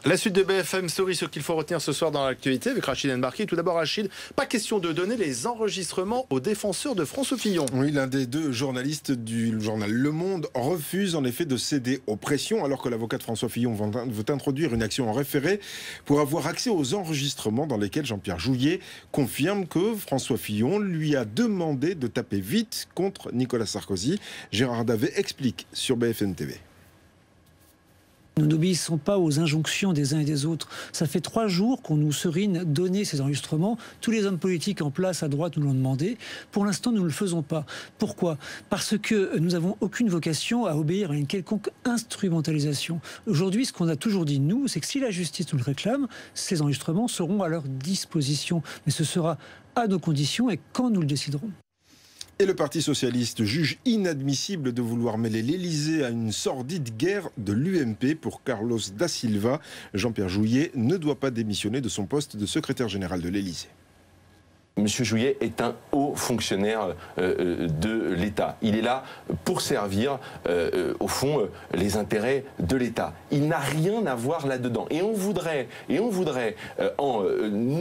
La suite de BFM Story, ce qu'il faut retenir ce soir dans l'actualité avec Rachid Embarki. Tout d'abord, Rachid, pas question de donner les enregistrements aux défenseurs de François Fillon. Oui, l'un des deux journalistes du journal Le Monde refuse en effet de céder aux pressions, alors que l'avocat de François Fillon veut introduire une action en référé pour avoir accès aux enregistrements dans lesquels Jean-Pierre Jouyet confirme que François Fillon lui a demandé de taper vite contre Nicolas Sarkozy. Gérard Davet explique sur BFM TV. Nous n'obéissons pas aux injonctions des uns et des autres. Ça fait 3 jours qu'on nous serine donner ces enregistrements. Tous les hommes politiques en place à droite nous l'ont demandé. Pour l'instant, nous ne le faisons pas. Pourquoi ? Parce que nous n'avons aucune vocation à obéir à une quelconque instrumentalisation. Aujourd'hui, ce qu'on a toujours dit, nous, c'est que si la justice nous le réclame, ces enregistrements seront à leur disposition. Mais ce sera à nos conditions et quand nous le déciderons. Et le Parti socialiste juge inadmissible de vouloir mêler l'Élysée à une sordide guerre de l'UMP pour Carlos da Silva. Jean-Pierre Jouyet ne doit pas démissionner de son poste de secrétaire général de l'Élysée. Monsieur Jouyet est un haut fonctionnaire de l'État. Il est là pour servir, au fond, les intérêts de l'État. Il n'a rien à voir là-dedans. Et on voudrait, en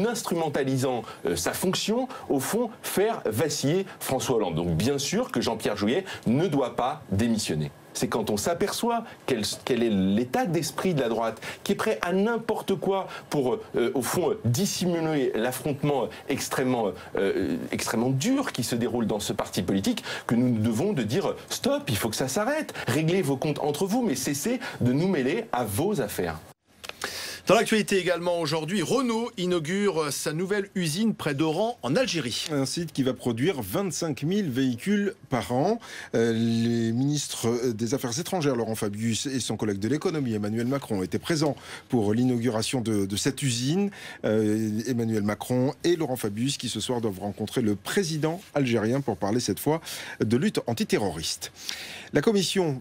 instrumentalisant sa fonction, au fond, faire vaciller François Hollande. Donc bien sûr que Jean-Pierre Jouyet ne doit pas démissionner. C'est quand on s'aperçoit quel est l'état d'esprit de la droite, qui est prêt à n'importe quoi pour, au fond, dissimuler l'affrontement extrêmement dur qui se déroule dans ce parti politique, que nous devons de dire « Stop, il faut que ça s'arrête. Réglez vos comptes entre vous, mais cessez de nous mêler à vos affaires. » Dans l'actualité également aujourd'hui, Renault inaugure sa nouvelle usine près d'Oran en Algérie. Un site qui va produire 25 000 véhicules par an. Les ministres des Affaires étrangères, Laurent Fabius, et son collègue de l'économie, Emmanuel Macron, étaient présents pour l'inauguration de cette usine. Emmanuel Macron et Laurent Fabius qui ce soir doivent rencontrer le président algérien pour parler cette fois de lutte antiterroriste. La Commission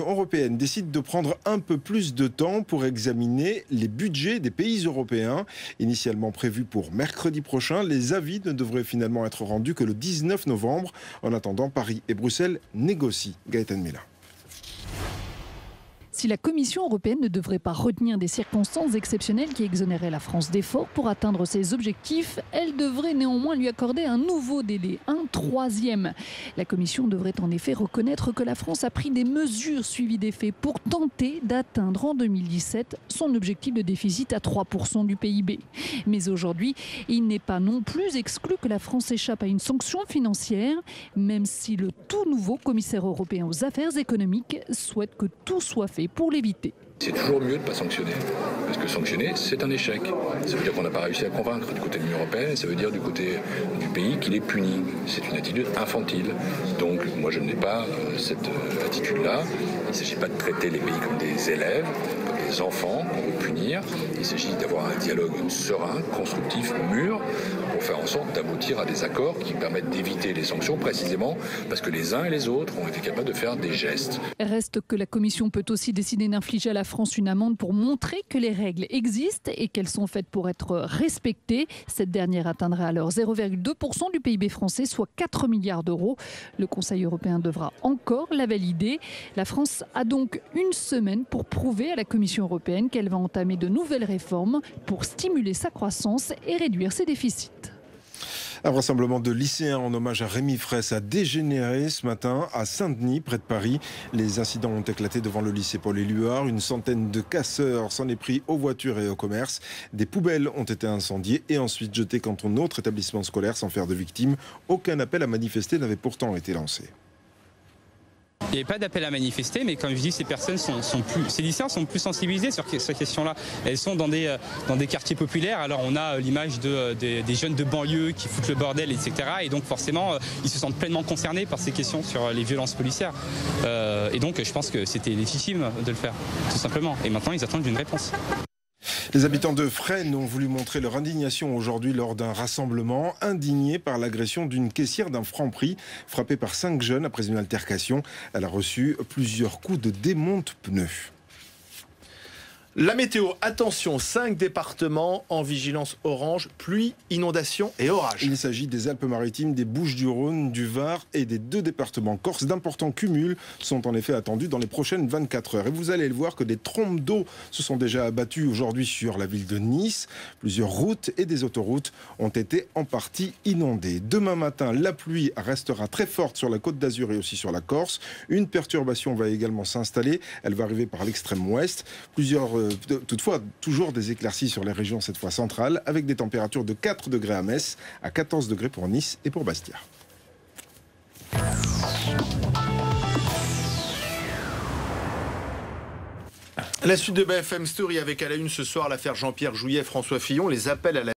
européenne décide de prendre un peu plus de temps pour examiner les budgets des pays européens. Initialement prévus pour mercredi prochain, les avis ne devraient finalement être rendus que le 19 novembre. En attendant, Paris et Bruxelles négocient. Gaëtan Mella. Si la Commission européenne ne devrait pas retenir des circonstances exceptionnelles qui exonéraient la France d'efforts pour atteindre ses objectifs, elle devrait néanmoins lui accorder un nouveau délai, un 3e. La Commission devrait en effet reconnaître que la France a pris des mesures suivies des faits pour tenter d'atteindre en 2017 son objectif de déficit à 3% du PIB. Mais aujourd'hui, il n'est pas non plus exclu que la France échappe à une sanction financière, même si le tout nouveau commissaire européen aux affaires économiques souhaite que tout soit fait pour l'éviter. C'est toujours mieux de ne pas sanctionner, parce que sanctionner, c'est un échec. Ça veut dire qu'on n'a pas réussi à convaincre du côté de l'Union européenne, et ça veut dire du côté du pays qu'il est puni. C'est une attitude infantile. Donc moi je n'ai pas cette attitude-là. Il ne s'agit pas de traiter les pays comme des élèves, comme des enfants qu'on veut punir. Il s'agit d'avoir un dialogue serein, constructif, mûr, pour faire en sorte d'aboutir à des accords qui permettent d'éviter les sanctions, précisément parce que les uns et les autres ont été capables de faire des gestes. Reste que la Commission peut aussi décider d'infliger à la France une amende pour montrer que les règles existent et qu'elles sont faites pour être respectées. Cette dernière atteindrait alors 0,2% du PIB français, soit 4 milliards d'euros. Le Conseil européen devra encore la valider. La France a donc une semaine pour prouver à la Commission européenne qu'elle va entamer de nouvelles réformes pour stimuler sa croissance et réduire ses déficits. Un rassemblement de lycéens en hommage à Rémi Fraisse a dégénéré ce matin à Saint-Denis, près de Paris. Les incidents ont éclaté devant le lycée Paul-Éluard. Une centaine de casseurs s'en est pris aux voitures et au commerce. Des poubelles ont été incendiées et ensuite jetées quand un autre établissement scolaire sans faire de victimes. Aucun appel à manifester n'avait pourtant été lancé. Il n'y avait pas d'appel à manifester, mais comme je dis, ces lycéens sont plus sensibilisés sur cette question-là. Elles sont dans des quartiers populaires, alors on a l'image des jeunes de banlieue qui foutent le bordel, etc. Et donc forcément, ils se sentent pleinement concernés par ces questions sur les violences policières. Et donc je pense que c'était légitime de le faire, tout simplement. Et maintenant, ils attendent une réponse. Les habitants de Fresnes ont voulu montrer leur indignation aujourd'hui lors d'un rassemblement, indignés par l'agression d'une caissière d'un Franprix frappée par 5 jeunes après une altercation. Elle a reçu plusieurs coups de démonte-pneus. La météo, attention, 5 départements en vigilance orange, pluie, inondation et orage. Il s'agit des Alpes-Maritimes, des Bouches-du-Rhône, du Var et des 2 départements corses. D'importants cumuls sont en effet attendus dans les prochaines 24 heures. Et vous allez le voir que des trompes d'eau se sont déjà abattues aujourd'hui sur la ville de Nice. Plusieurs routes et des autoroutes ont été en partie inondées. Demain matin, la pluie restera très forte sur la Côte d'Azur et aussi sur la Corse. Une perturbation va également s'installer. Elle va arriver par l'extrême ouest. Toutefois, toujours des éclaircies sur les régions cette fois centrales, avec des températures de 4 degrés à Metz, à 14 degrés pour Nice et pour Bastia. La suite de BFM Story avec à la une ce soir l'affaire Jean-Pierre Jouyet, François Fillon, les appels à la